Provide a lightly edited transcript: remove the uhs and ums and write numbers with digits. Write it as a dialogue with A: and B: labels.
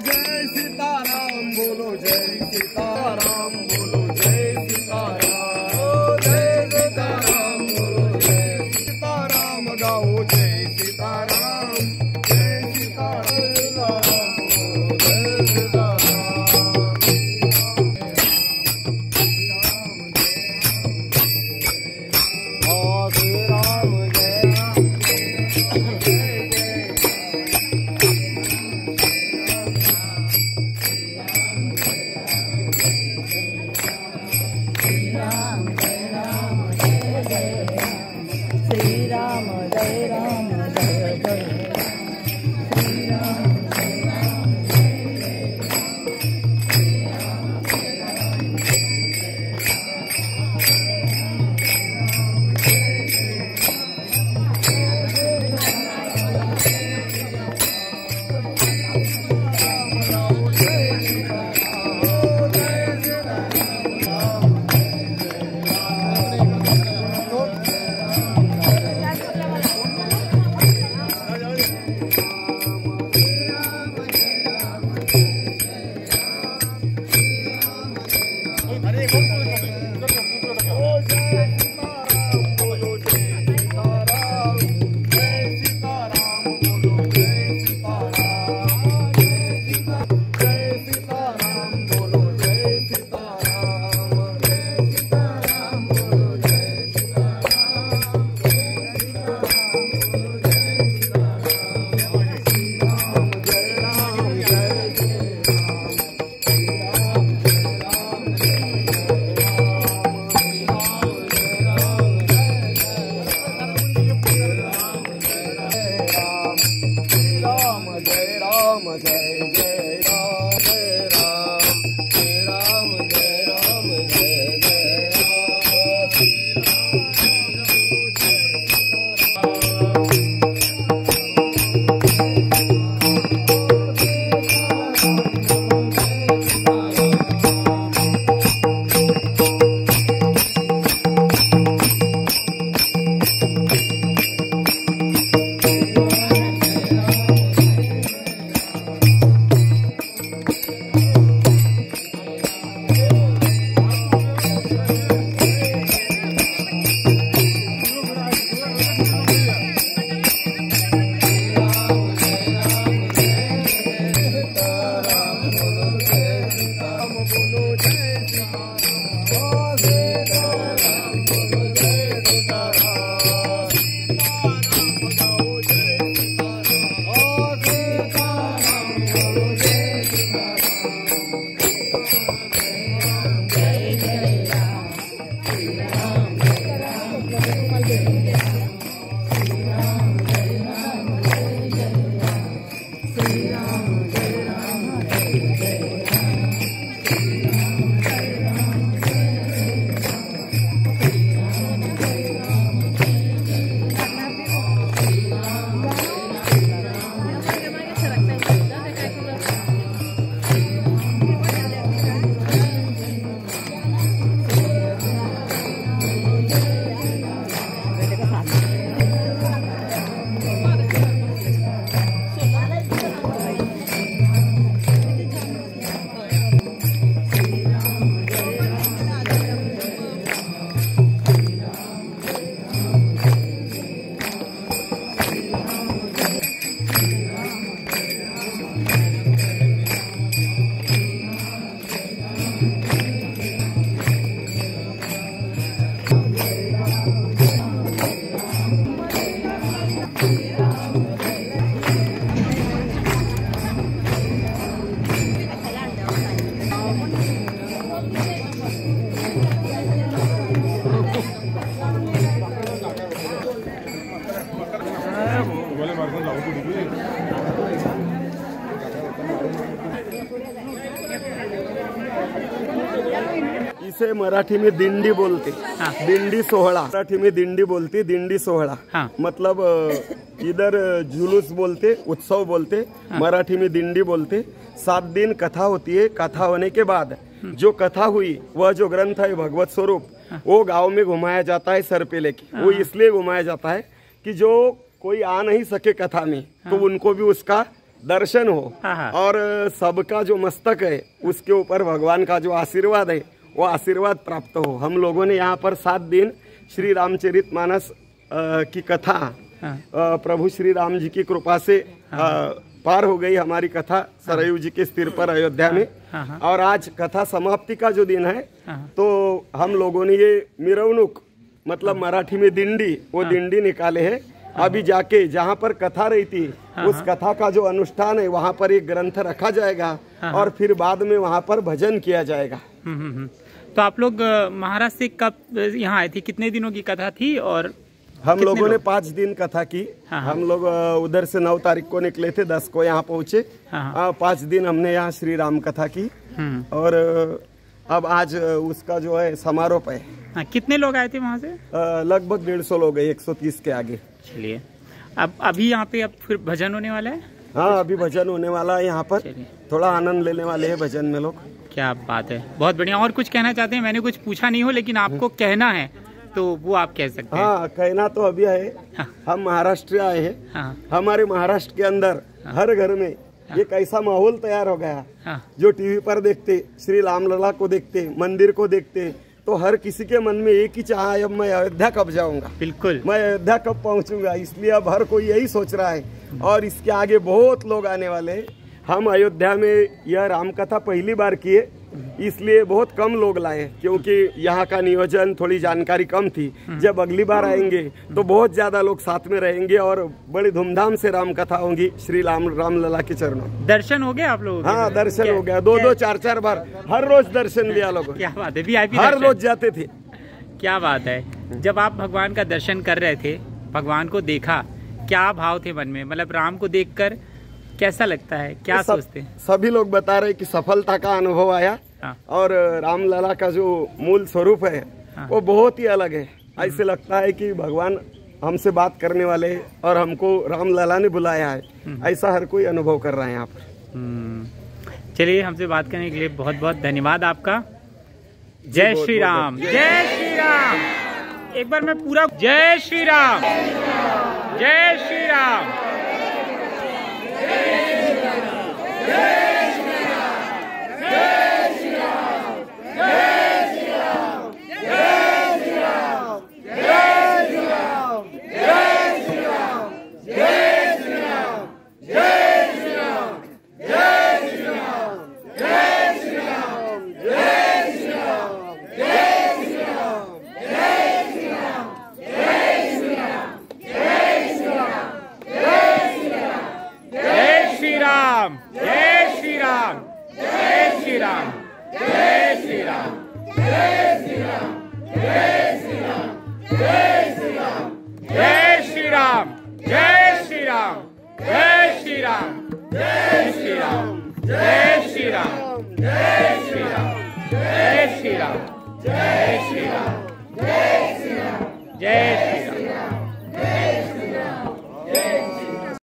A: जय सीताराम बोलो, जय सीताराम बोलो, जय सीताराम, जय सीताराम बोलो, जय सीताराम गाओ, जय सीताराम, जय सीताराम, जय सीताराम।
B: इसे मराठी में दिंडी बोलते। दिंडी सोहळा मराठी में दिंडी बोलती, दिंडी सोहळा मतलब इधर जुलूस बोलते, उत्सव बोलते, मराठी में दिंडी बोलते। 7 दिन कथा होती है। कथा होने के बाद जो कथा हुई वह जो ग्रंथ है भगवत स्वरूप वो गांव में घुमाया जाता है सर पे लेके। वो इसलिए घुमाया जाता है कि जो कोई आ नहीं सके कथा में तो उनको भी उसका दर्शन हो और सबका जो मस्तक है उसके ऊपर भगवान का जो आशीर्वाद है वो आशीर्वाद प्राप्त हो। हम लोगों ने यहाँ पर 7 दिन श्री रामचरितमानस की कथा प्रभु श्री राम जी की कृपा से पार हो गई हमारी कथा सरयू जी के स्थिर पर अयोध्या में। और आज कथा समाप्ति का जो दिन है तो हम लोगों ने ये मिरवणुक मतलब मराठी में दिंडी, वो दिंडी निकाले है। अभी जाके जहाँ पर कथा रही थी उस कथा का जो अनुष्ठान है वहाँ पर एक ग्रंथ रखा जाएगा और फिर बाद में वहाँ पर भजन किया जाएगा।
C: तो आप लोग महाराष्ट्र से कब यहाँ आए थे, कितने दिनों की कथा थी? और
B: हम लोगों ने 5 दिन कथा की। हम लोग उधर से 9 तारीख को निकले थे, 10 को यहाँ पहुँचे। 5 दिन हमने यहाँ श्री राम कथा की और अब आज उसका जो है समारोह है।
C: कितने लोग आए थे वहाँ से?
B: लगभग 150 लोग हैं, 130 के आगे।
C: चलिए, अब अभी यहाँ पे अब फिर भजन होने वाला है?
B: हाँ, अभी भजन होने वाला है यहाँ पर। थोड़ा आनंद लेने वाले हैं भजन में लोग।
C: क्या बात है, बहुत बढ़िया। और कुछ कहना चाहते हैं? मैंने कुछ पूछा नहीं हो, लेकिन आपको कहना है तो वो आप कह सकते हैं।
B: हाँ, कहना तो अभी है। हम महाराष्ट्र आए हैं। हमारे महाराष्ट्र के अंदर हर घर में एक ऐसा माहौल तैयार हो गया जो टीवी पर देखते, श्री रामलला को देखते, मंदिर को देखते, तो हर किसी के मन में एक ही चाह है, अब मैं अयोध्या कब जाऊंगा,
C: बिल्कुल
B: मैं अयोध्या कब पहुंचूंगा। इसलिए अब हर कोई यही सोच रहा है और इसके आगे बहुत लोग आने वाले हैं। हम अयोध्या में यह रामकथा पहली बार किए, इसलिए बहुत कम लोग लाए क्योंकि यहाँ का नियोजन थोड़ी जानकारी कम थी। जब अगली बार आएंगे तो बहुत ज्यादा लोग साथ में रहेंगे और बड़ी धूमधाम से रामकथा होंगी श्री रामलला के चरणों।
C: दर्शन हो गए आप लोगों के?
B: हाँ, दर्शन हो गया। 2-2, 4-4 बार हर रोज दर्शन लिया लोगों।
C: क्या बात है, VIP
B: हर रोज जाते थे।
C: क्या बात है। जब आप भगवान का दर्शन कर रहे थे, भगवान को देखा, क्या भाव थे मन में? मतलब राम को देखकर कैसा लगता है, क्या सोचते हैं?
B: सभी लोग बता रहे कि सफलता का अनुभव आया और रामलला का जो मूल स्वरूप है वो बहुत ही अलग है। ऐसे लगता है कि भगवान हमसे बात करने वाले और हमको रामलला ने बुलाया है, ऐसा हर कोई अनुभव कर रहा है यहाँ पर।
C: चलिए, हमसे बात करने के लिए बहुत बहुत धन्यवाद आपका। जय श्री राम, जय श्री राम। एक बार मैं पूरा जय श्री राम, जय श्री राम। जय